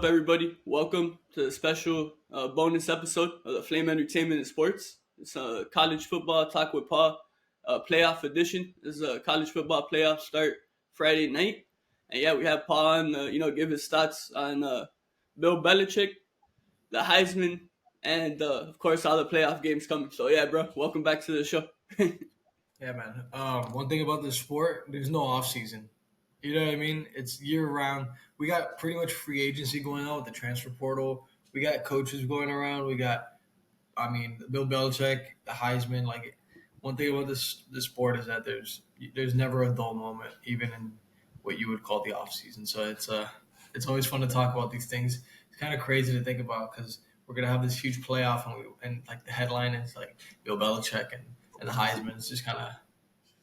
everybody? Welcome to a special bonus episode of the Flame Entertainment and Sports. It's a college football talk with Paul playoff edition. This is a college football playoff start Friday night, and yeah, we have Paul on. Give his thoughts on Bill Belichick, the Heisman, and of course all the playoff games coming. So yeah, bro, welcome back to the show. Yeah, man. One thing about this sport, there's no off season. You know what I mean? It's year round. We got pretty much free agency going on with the transfer portal. We got coaches going around. Bill Belichick, the Heisman. Like, one thing about this sport is that there's never a dull moment, even in what you would call the off season. So it's always fun to talk about these things. It's kind of crazy to think about because we're gonna have this huge playoff, and like the headline is like Bill Belichick and the Heisman. It's just kind of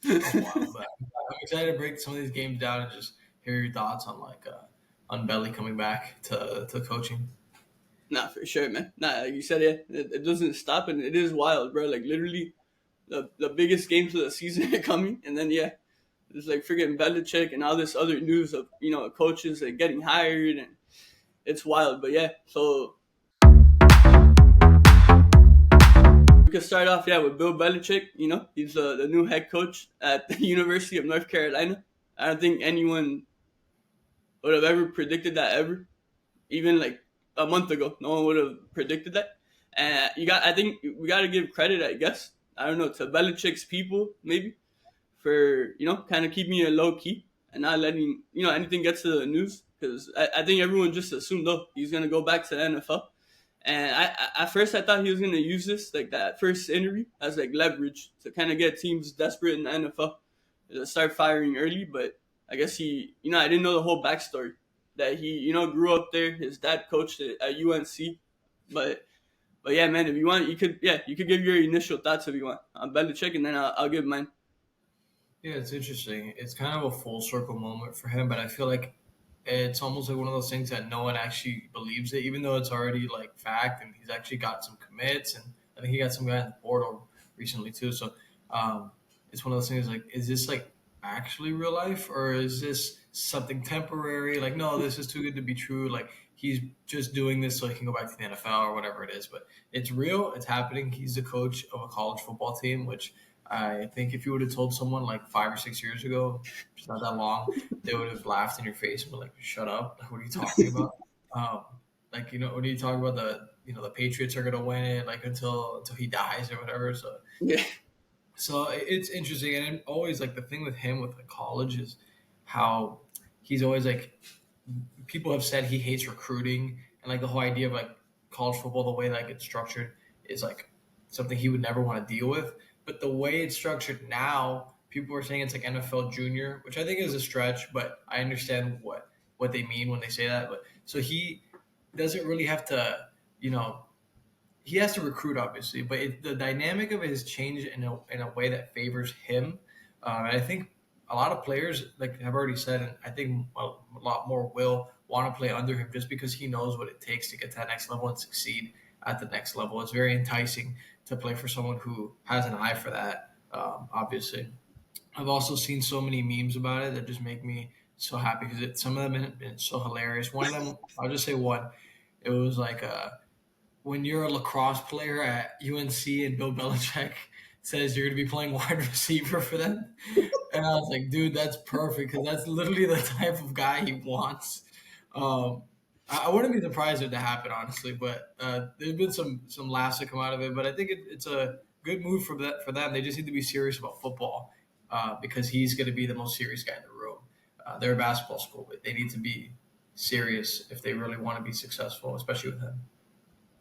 wild. But I'm excited to break some of these games down and just hear your thoughts on Belly coming back to coaching. Nah, for sure, man. Nah, like you said, yeah, it doesn't stop, and it is wild, bro. Like literally, the biggest games of the season are coming, and then yeah, there's like freaking Belichick and all this other news of coaches like getting hired, and it's wild. But yeah, so we could start off with Bill Belichick. He's the new head coach at the University of North Carolina. I don't think anyone would have ever predicted that ever, even like a month ago. No one would have predicted that. And I think we got to give credit, I guess. I don't know, to Belichick's people maybe for kind of keeping it low key and not letting anything get to the news, because I think everyone just assumed he's gonna go back to the NFL. And at first I thought he was gonna use this, like that first interview, as like leverage to kind of get teams desperate in the NFL to start firing early. But I guess I didn't know the whole backstory, that he grew up there. His dad coached at UNC. But yeah, man, if you want, you could give your initial thoughts if you want on Belichick, and then I'll give mine. Yeah, it's interesting. It's kind of a full circle moment for him, but I feel like it's almost like one of those things that no one actually believes it, even though it's already like fact, and he's actually got some commits, and I think he got some guy in the portal recently too. So it's one of those things like, is this like actually real life, or is this something temporary? Like, no, this is too good to be true. Like, he's just doing this so he can go back to the NFL or whatever it is. But it's real. It's happening. He's the coach of a college football team, which I think if you would have told someone like 5 or 6 years ago, it's not that long, they would have laughed in your face and been like, "Shut up! Like, what are you talking about?" What are you talking about? The Patriots are gonna win it like until he dies or whatever. So Yeah. so it's interesting, and always like the thing with him with the college is how he's always like, people have said he hates recruiting, and like the whole idea of like college football, the way that it's structured is like something he would never want to deal with. But the way it's structured now, people are saying it's like NFL junior, which I think is a stretch, but I understand what they mean when they say that. But so he doesn't really have to, he has to recruit obviously, but the dynamic of it has changed in a way that favors him. And I think a lot of players, like I've already said, and I think a lot more will want to play under him just because he knows what it takes to get to that next level and succeed at the next level. It's very enticing to play for someone who has an eye for that, obviously. I've also seen so many memes about it that just make me so happy because some of them have been so hilarious. One of them, I'll just say one. It was like when you're a lacrosse player at UNC and Bill Belichick says you're going to be playing wide receiver for them. And I was like, dude, that's perfect because that's literally the type of guy he wants. I wouldn't be surprised if that happened, honestly, but there's been some laughs that come out of it. But I think it's a good move for them. They just need to be serious about football because he's going to be the most serious guy in the room. They're a basketball school, but they need to be serious if they really want to be successful, especially with him.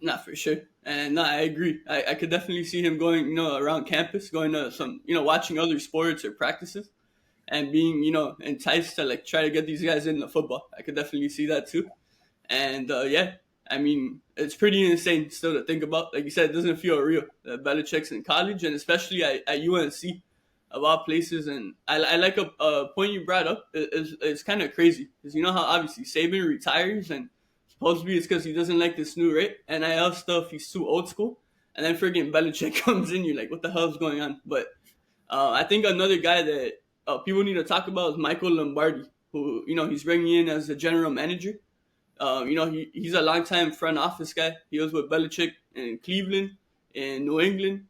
Not for sure. And no, I agree. I could definitely see him going, around campus, going to some, watching other sports or practices and being, enticed to like try to get these guys into football. I could definitely see that too. And I mean, it's pretty insane still to think about. Like you said, it doesn't feel real. Belichick's in college, and especially at UNC, of all places. And I like a point you brought up. It's kind of crazy because you know how obviously Saban retires, and supposedly it's because he doesn't like this new NIL stuff. He's too old school. And then friggin' Belichick comes in, you're like, what the hell is going on? But I think another guy that people need to talk about is Michael Lombardi, who he's bringing in as the general manager. He's a longtime front office guy. He was with Belichick in Cleveland, in New England,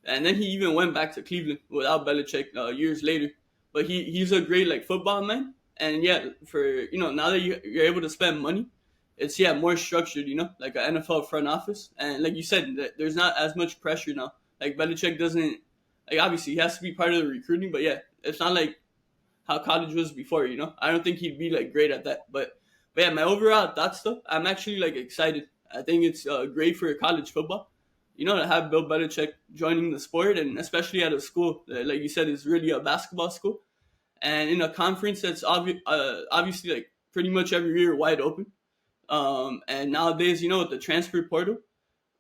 and then he even went back to Cleveland without Belichick years later. But he's a great like football man, and yeah, for now that you're able to spend money, it's more structured. Like an NFL front office, and like you said, there's not as much pressure now. Like Belichick doesn't like obviously he has to be part of the recruiting, but yeah, it's not like how college was before. I don't think he'd be like great at that, but yeah, my overall thoughts though, I'm actually like excited. I think it's great for college football to have Bill Belichick joining the sport, and especially at a school that, like you said, is really a basketball school, and in a conference that's obviously like pretty much every year wide open. And nowadays, with the transfer portal,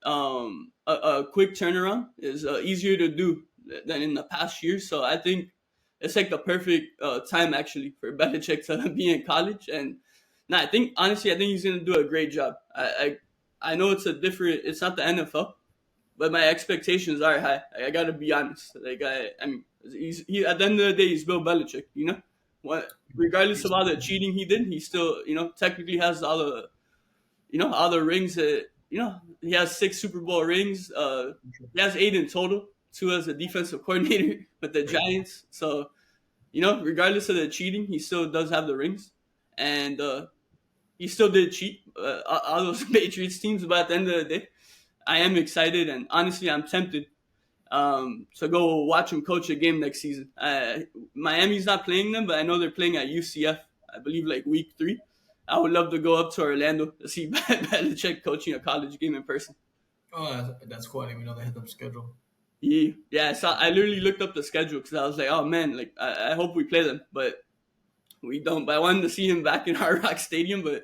a quick turnaround is easier to do than in the past years. So I think it's like the perfect time actually for Belichick to be in college. And now I think honestly, I think he's gonna do a great job. I know it's not the NFL, but my expectations are high. I gotta be honest. Like I mean, he at the end of the day, he's Bill Belichick. What regardless of all the cheating he did, he still technically has all the rings that he has 6 Super Bowl rings. He has 8 in total, 2 as a defensive coordinator with the Giants. So regardless of the cheating, he still does have the rings, and he still did cheat all those Patriots teams. But at the end of the day, I am excited, and honestly, I'm tempted to go watch him coach a game next season. Miami's not playing them, but I know they're playing at UCF. I believe like week 3. I would love to go up to Orlando to see Belichick coaching a college game in person. Oh, that's cool. I didn't even know they had them scheduled. Yeah. I literally looked up the schedule because I was like, oh man, like I hope we play them, but we don't. But I wanted to see him back in Hard Rock Stadium, but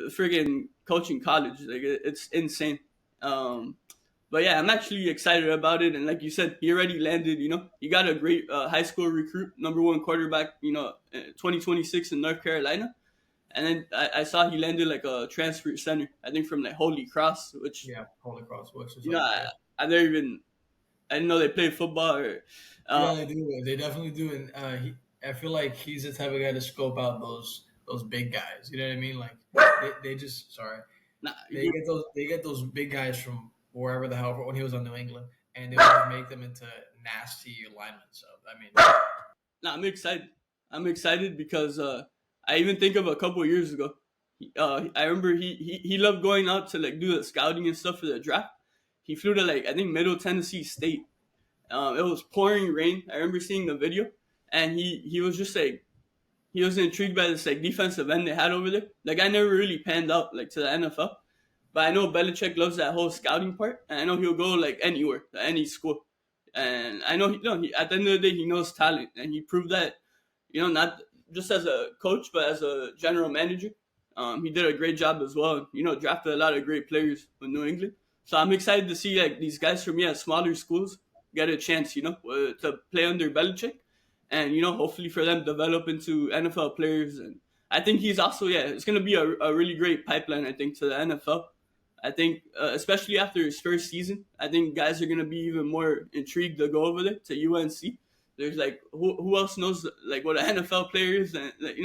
friggin' coaching college, like it's insane. But yeah, I'm actually excited about it. And like you said, he already landed. He got a great high school recruit, #1 quarterback. 2026 in North Carolina. And then I saw he landed like a transfer center. I think from like Holy Cross, which Yeah, Holy Cross, which is I never even I didn't know they played football. Or yeah, they do. They definitely do. And I feel like he's the type of guy to scope out those big guys. You know what I mean? Like they just nah, they get those big guys from wherever the hell when he was on New England, and they would make them into nasty linemen. So I mean, nah, I'm excited. I'm excited because I even think of a couple of years ago. I remember he loved going out to like do the scouting and stuff for the draft. He flew to like I think Middle Tennessee State. It was pouring rain. I remember seeing the video, and he was just like he was intrigued by this like defensive end they had over there. The guy never really panned out like to the NFL, but I know Belichick loves that whole scouting part, and I know he'll go like anywhere, to any school, and I know he at the end of the day he knows talent, and he proved that not just as a coach but as a general manager. He did a great job as well. Drafted a lot of great players with New England. So I'm excited to see like these guys from smaller schools get a chance, to play under Belichick, and hopefully for them develop into NFL players. And I think he's also it's going to be a really great pipeline. I think to the NFL. I think especially after his first season, I think guys are going to be even more intrigued to go over there to UNC. There's like who else knows like what an NFL player is, and like,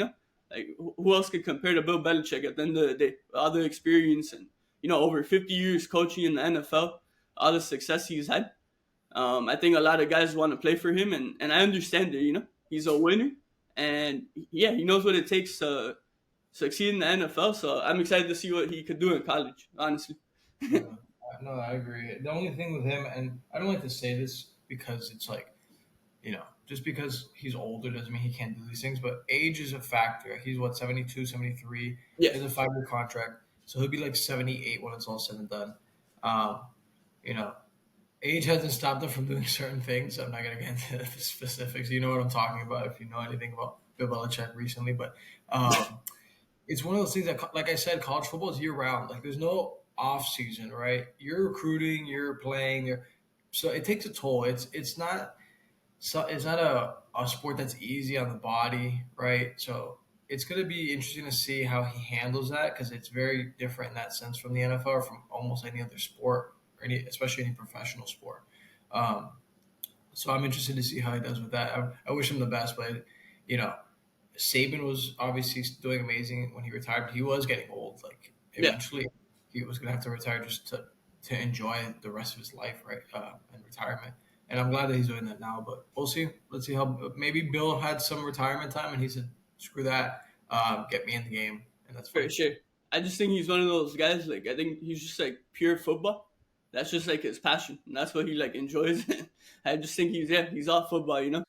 like who else could compare to Bill Belichick at the end of the day? All the experience and over 50 years coaching in the NFL, all the success he's had. I think a lot of guys want to play for him, and I understand it. He's a winner, and yeah, he knows what it takes to succeed in the NFL. So I'm excited to see what he could do in college. Honestly, yeah, no, I agree. The only thing with him, and I don't like to say this because it's like, just because he's older doesn't mean he can't do these things, but age is a factor. He's what, 72, 73. yeah, He has a 5-year contract, so he'll be like 78 when it's all said and done. Um, you know, age hasn't stopped him from doing certain things. So I'm not going to get into the specifics. You know what I'm talking about if you know anything about Bill Belichick recently, but it's one of those things that, like I said, college football is year round. Like there's no off season, right? You're recruiting, you're playing, so it takes a toll. It's not a sport that's easy on the body, right? So it's going to be interesting to see how he handles that because it's very different in that sense from the NFL or from almost any other sport, or especially any professional sport. Um, so I'm interested to see how he does with that. I wish him the best, but you know, Saban was obviously doing amazing when he retired, but he was getting old. Like Yeah, eventually, he was gonna have to retire just to enjoy the rest of his life, right? In retirement. And I'm glad that he's doing that now. But we'll see. Let's see how maybe Bill had some retirement time, and he said, "Screw that, get me in the game," and that's for fine. sure. I just think he's one of those guys. Like I think he's just like pure football. That's just like his passion. And that's what he like enjoys. I just think he's all football, you know.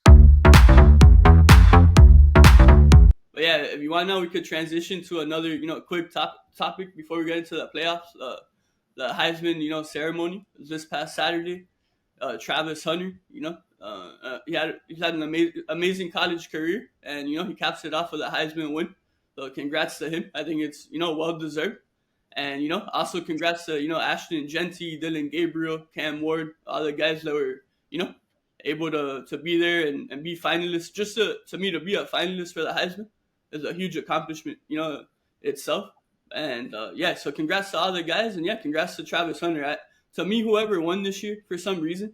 But yeah, if you want to know, we could transition to another, quick topic before we get into the playoffs. The Heisman, ceremony was this past Saturday. Travis Hunter, he's had an amazing college career, and he caps it off with a Heisman win. So congrats to him. I think it's well deserved, and also congrats to Ashton Genty, Dylan Gabriel, Cam Ward, all the guys that were able to be there and be finalists. Just to me to be a finalist for the Heisman is a huge accomplishment, itself. And yeah, so congrats to all the guys, and yeah, congrats to Travis Hunter. To me, whoever won this year, for some reason,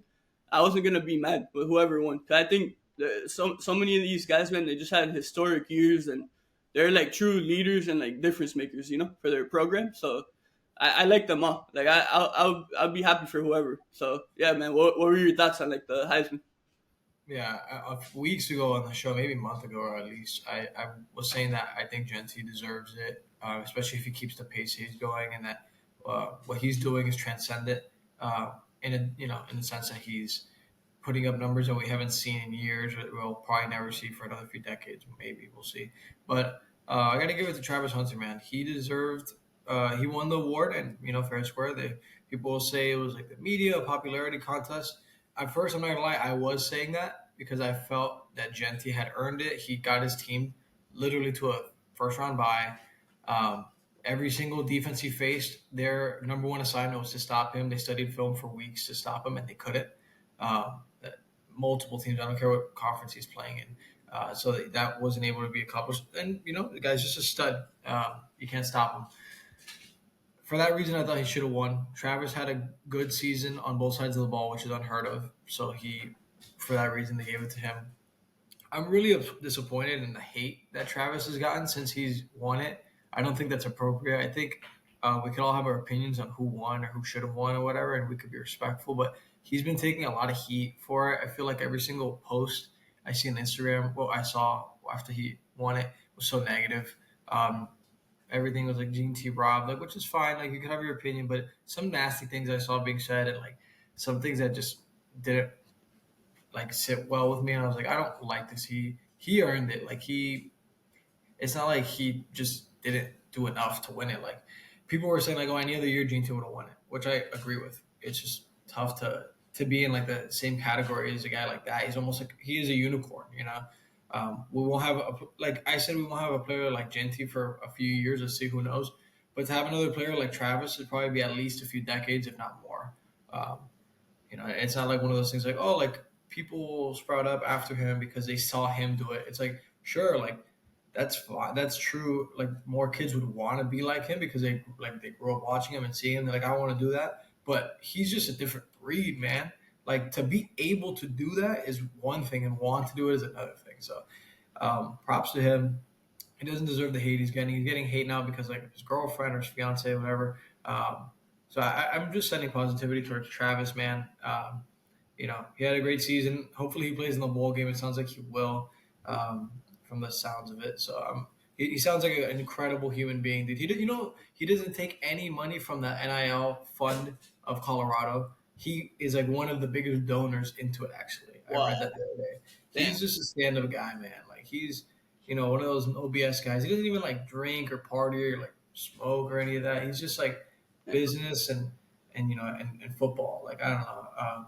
I wasn't gonna be mad with whoever won. 'Cause I think so many of these guys, man, they just had historic years, and they're like true leaders and like difference makers, for their program. So I like them all. Like I'll be happy for whoever. So yeah, man, what were your thoughts on like the Heisman? Yeah, weeks ago on the show, maybe a month ago or at least, I was saying that I think Genty deserves it, especially if he keeps the pace he's going, and that what he's doing is transcendent. In the sense that he's putting up numbers that we haven't seen in years, or we'll probably never see for another few decades. Maybe we'll see. But I got to give it to Travis Hunter, man. He deserved. He won the award, and fair and square. People will say it was like the media, a popularity contest. At first, I'm not gonna lie, I was saying that because I felt that Genty had earned it. He got his team literally to a first round bye. Um, every single defense he faced, their number one assignment was to stop him. They studied film for weeks to stop him, and they couldn't. Um, Multiple teams, I don't care what conference he's playing in. So that wasn't able to be accomplished. And, the guy's just a stud. You can't stop him. For that reason, I thought he should have won. Travis had a good season on both sides of the ball, which is unheard of. So for that reason, they gave it to him. I'm really disappointed in the hate that Travis has gotten since he's won it. I don't think that's appropriate. I think we could all have our opinions on who won or who should have won or whatever, and we could be respectful. But he's been taking a lot of heat for it. I feel like every single post I see on Instagram, what I saw after he won it was so negative. Everything was like Gene T. Rob, like, which is fine. Like, you can have your opinion, but some nasty things I saw being said, and like some things that just didn't like sit well with me, and I was like, I don't like this. He earned it. Like it's not like he just didn't do enough to win it. Like people were saying, like, oh, any other year Gene T would have won it, which I agree with. It's just tough to be in like the same category as a guy like that. He's almost like he is a unicorn, We won't have like I said, we won't have a player like Genty for a few years. Let's see, who knows. But to have another player like Travis would probably be at least a few decades, if not more. Um, it's not like one of those things like, oh, like people sprout up after him because they saw him do it. It's like, sure, like that's true. Like more kids would want to be like him because they grew up watching him and seeing him. They're like, I want to do that. But he's just a different breed, man. Like to be able to do that is one thing, and want to do it is another thing. So, props to him. He doesn't deserve the hate he's getting. He's getting hate now because like his girlfriend or his fiance, or whatever. So I'm just sending positivity towards Travis, man. He had a great season. Hopefully, he plays in the bowl game. It sounds like he will, from the sounds of it. So he sounds like an incredible human being, dude. He doesn't take any money from the NIL fund of Colorado. He is like one of the biggest donors into it. Actually, I Wow, read that the other day. damn. He's just a stand-up guy, man. Like he's one of those OBS guys. He doesn't even like drink or party or like smoke or any of that. He's just like business and football. Like I don't know.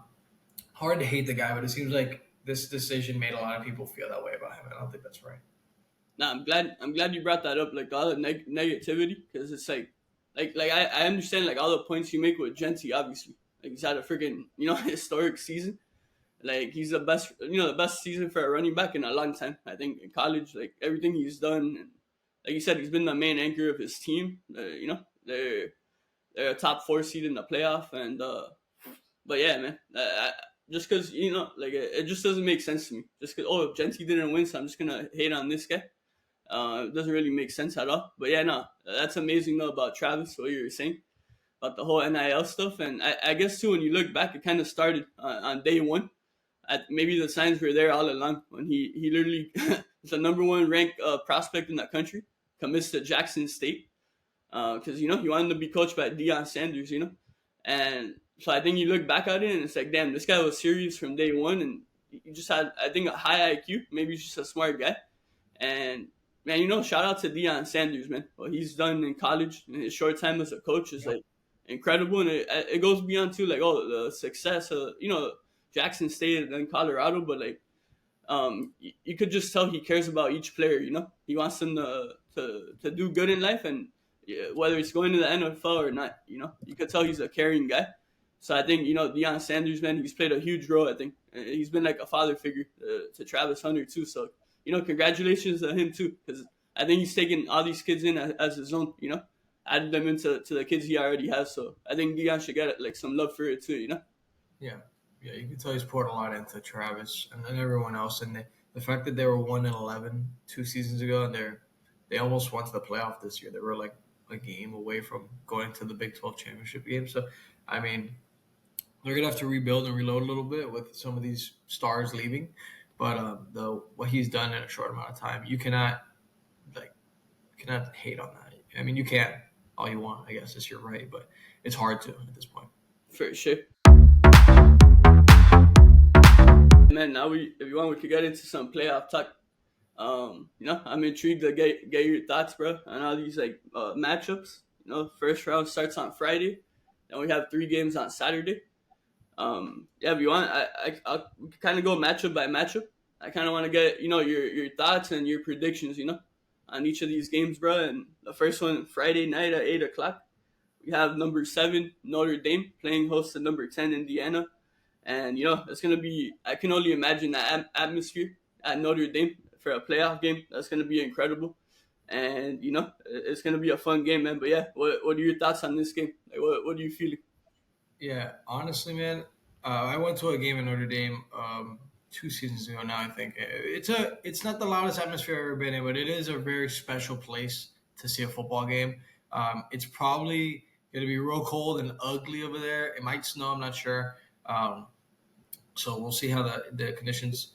Hard to hate the guy, but it seems like this decision made a lot of people feel that way about him. I don't think that's right. Nah, I'm glad you brought that up. Like all the negativity, because it's like I understand like all the points you make with Genty. Obviously, like he's had a freaking historic season. Like he's the best season for a running back in a long time. I think in college, like everything he's done, and like you said, he's been the main anchor of his team. They're a top 4 seed in the playoff, and but yeah, man, just because like it just doesn't make sense to me. Just because Genty didn't win, so I'm just gonna hate on this guy. It doesn't really make sense at all. But yeah, no, that's amazing though about Travis, what you were saying about the whole NIL stuff. And I guess too, when you look back, it kind of started on day one. Maybe the signs were there all along when he literally was the number one ranked prospect in that country, commits to Jackson State because he wanted to be coached by Deion Sanders, and so I think you look back at it and it's like, damn, this guy was serious from day one, and he just had, I think, a high IQ. Maybe he's just a smart guy, and man, shout out to Deion Sanders, man. What he's done in college in his short time as a coach is like incredible, and it goes beyond too, like, the success of Jackson State and then Colorado, but like you could just tell he cares about each player. He wants them to do good in life, and whether it's going to the NFL or not, you could tell he's a caring guy. So I think Deion Sanders, man, he's played a huge role. I think he's been like a father figure to Travis Hunter too. So congratulations to him too, because I think he's taken all these kids in as his own. Added them into the kids he already has. So I think Deion should get like some love for it too. Yeah. Yeah, you can tell he's poured a lot into Travis and then everyone else. And the fact that they were 1-11 2 seasons ago, and they almost went to the playoff this year. They were like a game away from going to the Big 12 championship game. So, I mean, they're gonna have to rebuild and reload a little bit with some of these stars leaving. But what he's done in a short amount of time, you cannot hate on that. I mean, you can all you want, I guess, it's your right, but it's hard to at this point. For sure. Man, now if you want, we could get into some playoff talk. I'm intrigued to get your thoughts, bro, on all these like matchups. First round starts on Friday, then we have 3 games on Saturday. If you want, I'll kind of go matchup by matchup. I kind of want to get your thoughts and your predictions, on each of these games, bro. And the first one Friday night at 8:00. We have number 7 Notre Dame playing host to number 10 Indiana. And, it's going to be, I can only imagine that atmosphere at Notre Dame for a playoff game. That's going to be incredible. And, it's going to be a fun game, man. But, yeah, what are your thoughts on this game? Like, what are you feeling? Yeah, honestly, man, I went to a game in Notre Dame 2 seasons ago now, I think. It's not the loudest atmosphere I've ever been in, but it is a very special place to see a football game. It's probably going to be real cold and ugly over there. It might snow, I'm not sure. So we'll see how the conditions,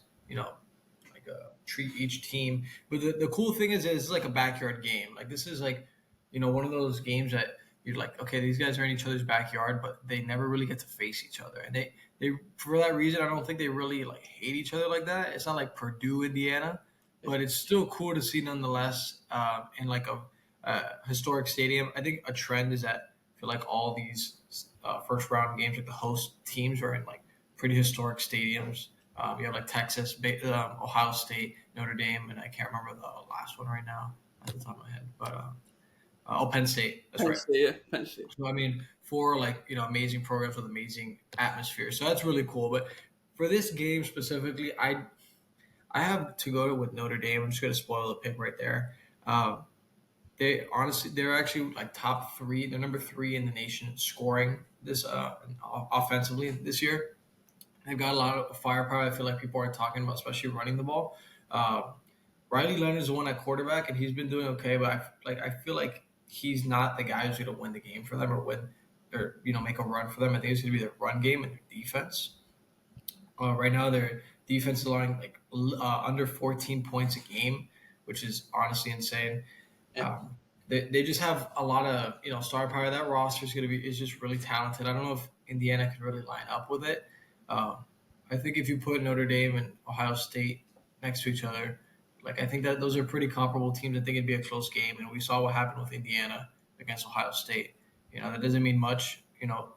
treat each team. But the cool thing is it's like a backyard game. Like this is like, one of those games that you're like, okay, these guys are in each other's backyard, but they never really get to face each other. And they for that reason, I don't think they really like hate each other like that. It's not like Purdue, Indiana, but it's still cool to see nonetheless in like a historic stadium. I think a trend is that I feel like all these first round games, like the host teams, are in like pretty historic stadiums. You have like Texas, Ohio State, Notre Dame, and I can't remember the last one right now at the top of my head. But Penn State. That's right. State, yeah, Penn State. So I mean, 4 like amazing programs with amazing atmosphere. So that's really cool. But for this game specifically, I have to go with Notre Dame. I'm just gonna spoil the pick right there. They're actually like top 3. They're number 3 in the nation scoring this offensively this year. They've got a lot of firepower. I feel like people are talking about, especially running the ball. Riley Leonard is the one at quarterback, and he's been doing okay. But I feel like he's not the guy who's going to win the game for them or make a run for them. I think it's going to be their run game and their defense. Right now, their defense is allowing like under 14 points a game, which is honestly insane. They just have a lot of star power. That roster is just really talented. I don't know if Indiana can really line up with it. I think if you put Notre Dame and Ohio State next to each other, like I think that those are pretty comparable teams. I think it'd be a close game, and we saw what happened with Indiana against Ohio State. That doesn't mean much.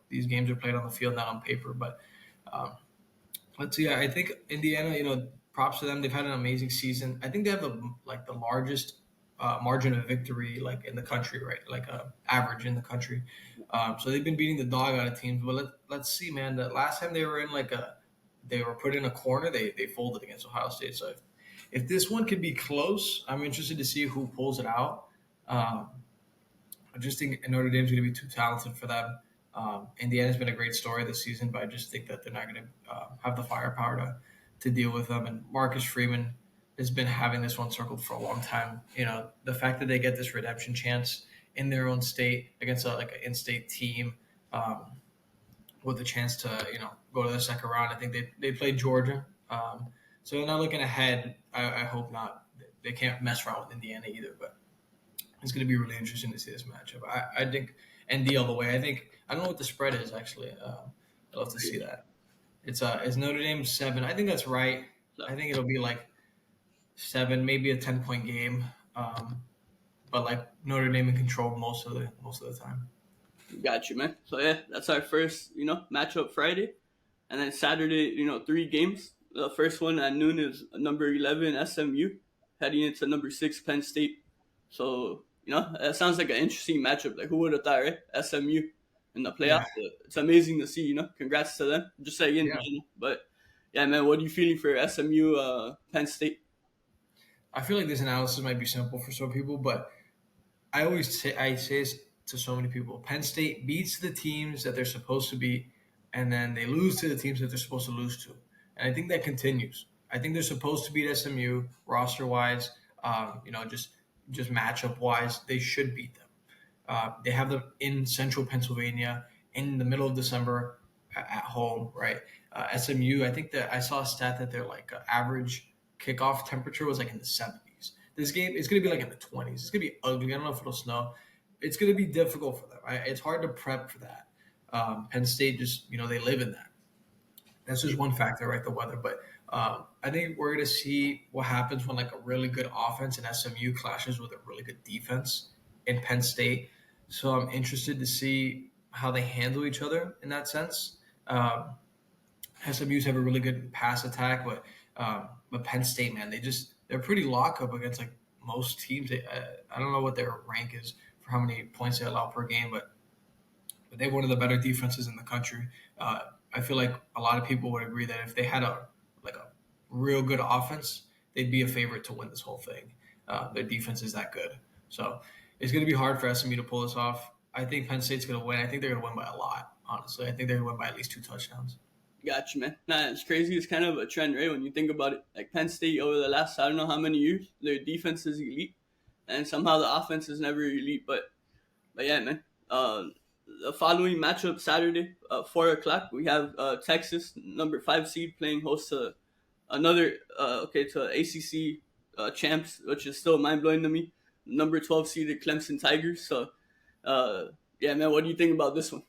These games are played on the field, not on paper. But let's see. I think Indiana. Props to them. They've had an amazing season. I think they have the largest margin of victory like in the country, right? Like average in the country. So they've been beating the dog out of teams. But let's see, man. The last time they were in they were put in a corner, they folded against Ohio State. So if this one could be close, I'm interested to see who pulls it out. I just think Notre Dame's going to be too talented for them. Indiana's been a great story this season, but I just think that they're not going to have the firepower to deal with them. And Marcus Freeman, has been having this one circled for a long time. The fact that they get this redemption chance in their own state against like an in-state team, with a chance to go to the second round. I think they played Georgia. So now looking ahead, I hope not. They can't mess around with Indiana either, but it's going to be really interesting to see this matchup. I think ND all the way. I don't know what the spread is actually. I'd love to see that. It's Notre Dame 7. I think that's right. I think it'll be like 7, maybe a 10-point game. But like Notre Dame in control most of the time. Got you, man. So yeah, that's our first, matchup Friday, and then Saturday, 3 games. The first one at noon is number 11 SMU heading into number 6 Penn State. So that sounds like an interesting matchup. Like who would have thought, right? SMU in the playoff. Yeah, It's amazing to see. Congrats to them. Just saying, yeah. but yeah, man, what are you feeling for SMU Penn State? I feel like this analysis might be simple for some people, but I say this to so many people. Penn State beats the teams that they're supposed to beat, and then they lose to the teams that they're supposed to lose to. And I think that continues. I think they're supposed to beat SMU roster wise, just matchup wise. They should beat them. They have them in central Pennsylvania in the middle of December at home, right? SMU, I think that I saw a stat that their like average kickoff temperature was like in the 70s. This game is going to be like in the 20s. It's going to be ugly. I don't know if it'll snow. It's going to be difficult for them. It's hard to prep for that. Penn State just, they live in that. That's just one factor, right? The weather. But I think we're going to see what happens when like a really good offense in SMU clashes with a really good defense in Penn State. So I'm interested to see how they handle each other in that sense. SMU's have a really good pass attack, but Penn State, man, they're pretty lock up against like most teams. I don't know what their rank is for how many points they allow per game, but they have one of the better defenses in the country. I feel like a lot of people would agree that if they had a real good offense, they'd be a favorite to win this whole thing. Their defense is that good, so it's going to be hard for SMU to pull this off. I think Penn State's going to win. I think they're going to win by a lot. Honestly, I think they're going to win by at least 2 touchdowns. Gotcha, man. Nah, it's crazy. It's kind of a trend, right? When you think about it, like Penn State over the last I don't know how many years, their defense is elite, and somehow the offense is never elite. But yeah, man. The following matchup Saturday, 4 o'clock, we have Texas, number 5 seed, playing host to another to ACC champs, which is still mind blowing to me. Number 12 seeded Clemson Tigers. So, yeah, man, what do you think about this one?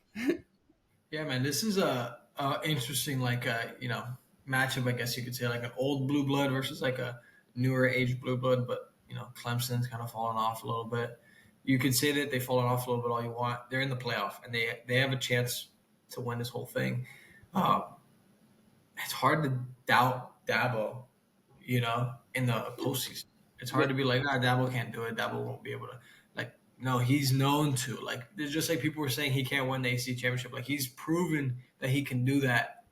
Yeah, man, this is a interesting matchup. I guess you could say like an old blue blood versus like a newer age blue blood. But Clemson's kind of fallen off a little bit. You could say that they've fallen off a little bit all you want. They're in the playoff and they have a chance to win this whole thing. It's hard to doubt Dabo, in the postseason. It's hard to be like, Dabo can't do it. Dabo won't be able to. Like, no, he's known to. Like, there's just like people were saying he can't win the ACC championship. Like, he's proven that he can do that,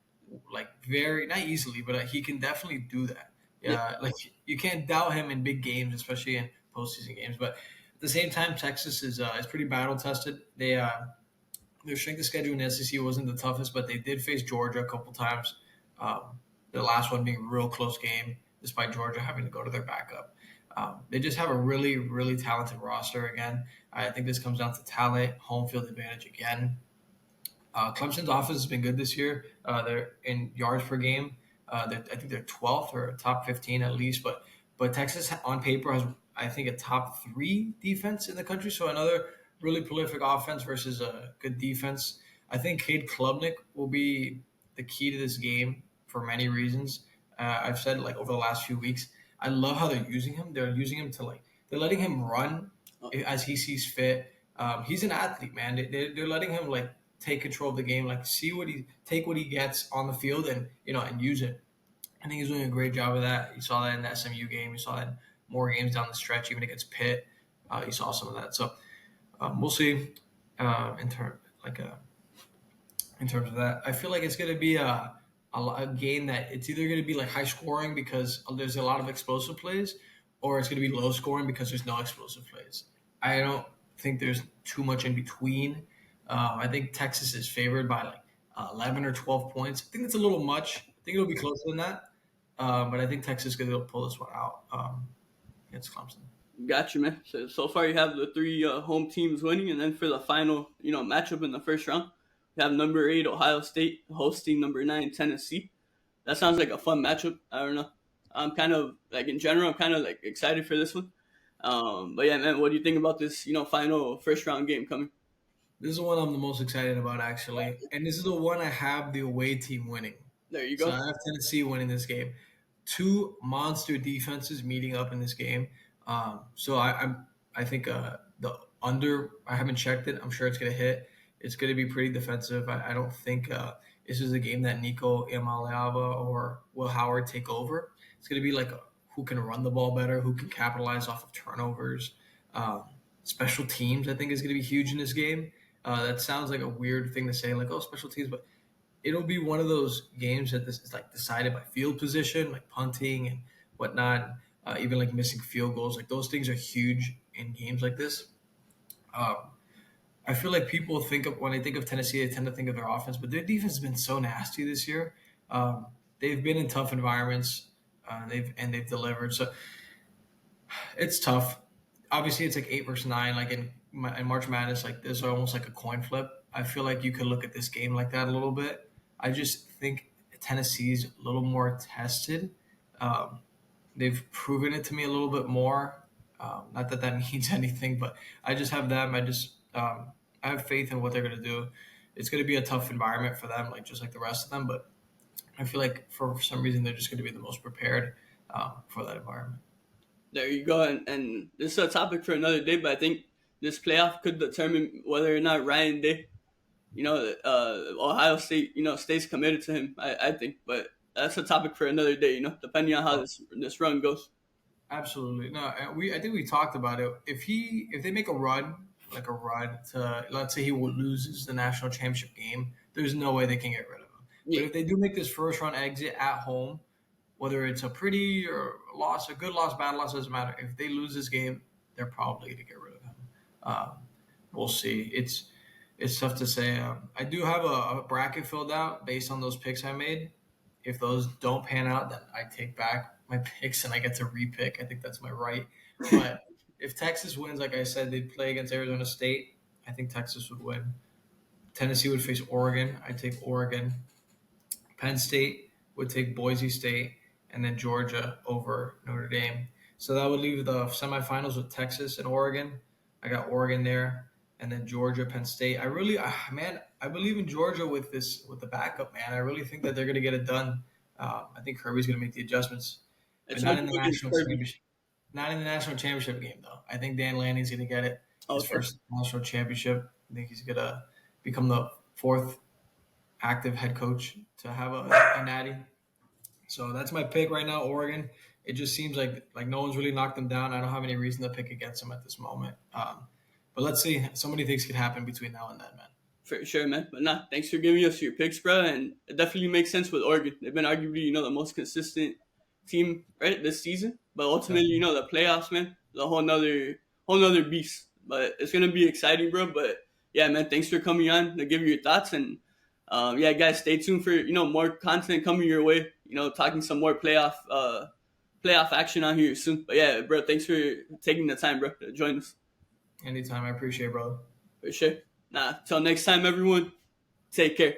like, very, not easily, but he can definitely do that. Yeah, like, you can't doubt him in big games, especially in postseason games. But at the same time, Texas is pretty battle tested. Their strength of schedule in the SEC wasn't the toughest, but they did face Georgia a couple times. The last one being a real close game, despite Georgia having to go to their backup. They just have a really, really talented roster again. I think this comes down to talent, home field advantage again. Clemson's offense has been good this year. They're in yards per game. I think they're 12th or top 15 at least. But Texas on paper has, I think, a top 3 defense in the country. So another really prolific offense versus a good defense. I think Cade Klubnik will be the key to this game for many reasons. I've said like over the last few weeks, I love how they're using him. They're using him to they're letting him run as he sees fit. He's an athlete, man. They're letting him take control of the game, take what he gets on the field and use it. I think he's doing a great job of that. You saw that in the SMU game. You saw that in more games down the stretch, even against Pitt. You saw some of that. So we'll see in terms of that. I feel like it's going to be a game that it's either going to be like high scoring because there's a lot of explosive plays, or it's going to be low scoring because there's no explosive plays. I don't think there's too much in between. I think Texas is favored by 11 or 12 points. I think it's a little much. I think it'll be closer than that. but I think Texas is going to pull this one out against Clemson. Gotcha, man. So far you have the three home teams winning, and then for the final, matchup in the first round, you have number 8 Ohio State hosting number 9 Tennessee. That sounds like a fun matchup. I don't know. I'm kind of like in general, I'm kind of like excited for this one. But yeah, man, what do you think about this, final first round game coming? This is the one I'm the most excited about, actually. And this is the one I have the away team winning. There you So go. I have Tennessee winning this game. Two monster defenses meeting up in this game. I think the under, I haven't checked it. I'm sure it's going to hit. It's going to be pretty defensive. I don't think this is a game that Nico Iamaleava or Will Howard take over. It's going to be like who can run the ball better, who can capitalize off of turnovers. Special teams, I think, is going to be huge in this game. That sounds like a weird thing to say, like, oh, special teams, but it'll be one of those games that this is like decided by field position, like punting and whatnot, even like missing field goals. Like those things are huge in games like this. I feel like people think of when they think of Tennessee, they tend to think of their offense, but their defense has been so nasty this year. They've been in tough environments, they've delivered. So it's tough. Obviously, it's like 8 versus 9. Like in March Madness, like this is almost like a coin flip. I feel like you could look at this game like that a little bit. I just think Tennessee's a little more tested. They've proven it to me a little bit more. Not that that means anything, but I just have them. I have faith in what they're going to do. It's going to be a tough environment for them, like just like the rest of them. But I feel like for some reason they're just going to be the most prepared for that environment. There you go. And this is a topic for another day, but I think this playoff could determine whether or not Ryan Day, Ohio State, stays committed to him. I think, but that's a topic for another day. Depending on how this run goes. Absolutely. No, I think we talked about it. If they make a run, like a run to, let's say he loses the national championship game, there's no way they can get rid of him. Yeah. But if they do make this first round exit at home, whether it's a pretty or loss, a good loss, bad loss, doesn't matter. If they lose this game, they're probably going to get rid of him. We'll see. It's tough to say. I do have a bracket filled out based on those picks I made. If those don't pan out, then I take back my picks and I get to repick. I think that's my right. But if Texas wins, like I said, they'd play against Arizona State. I think Texas would win. Tennessee would face Oregon. I'd take Oregon. Penn State would take Boise State, and then Georgia over Notre Dame. So that would leave the semifinals with Texas and Oregon. I got Oregon there, and then Georgia, Penn State. I really, I believe in Georgia with the backup, man. I really think that they're going to get it done. I think Kirby's going to make the adjustments, but not in the national championship. Not in the national championship game, though. I think Dan Lanning's going to get it. His first national championship. I think he's going to become the 4th active head coach to have a natty. So that's my pick right now, Oregon. It just seems like no one's really knocked them down. I don't have any reason to pick against them at this moment. But let's see. So many things could happen between now and then, man. For sure, man. But thanks for giving us your picks, bro. And it definitely makes sense with Oregon. They've been arguably, the most consistent team, right, this season. But ultimately, the playoffs, man, the whole nother beast. But it's gonna be exciting, bro. But yeah, man, thanks for coming on to give your thoughts. And yeah, guys, stay tuned for more content coming your way. Talking some more playoff action on here soon. But yeah, bro, thanks for taking the time, bro, to join us. Anytime, I appreciate it, brother. For sure. Till next time, everyone. Take care.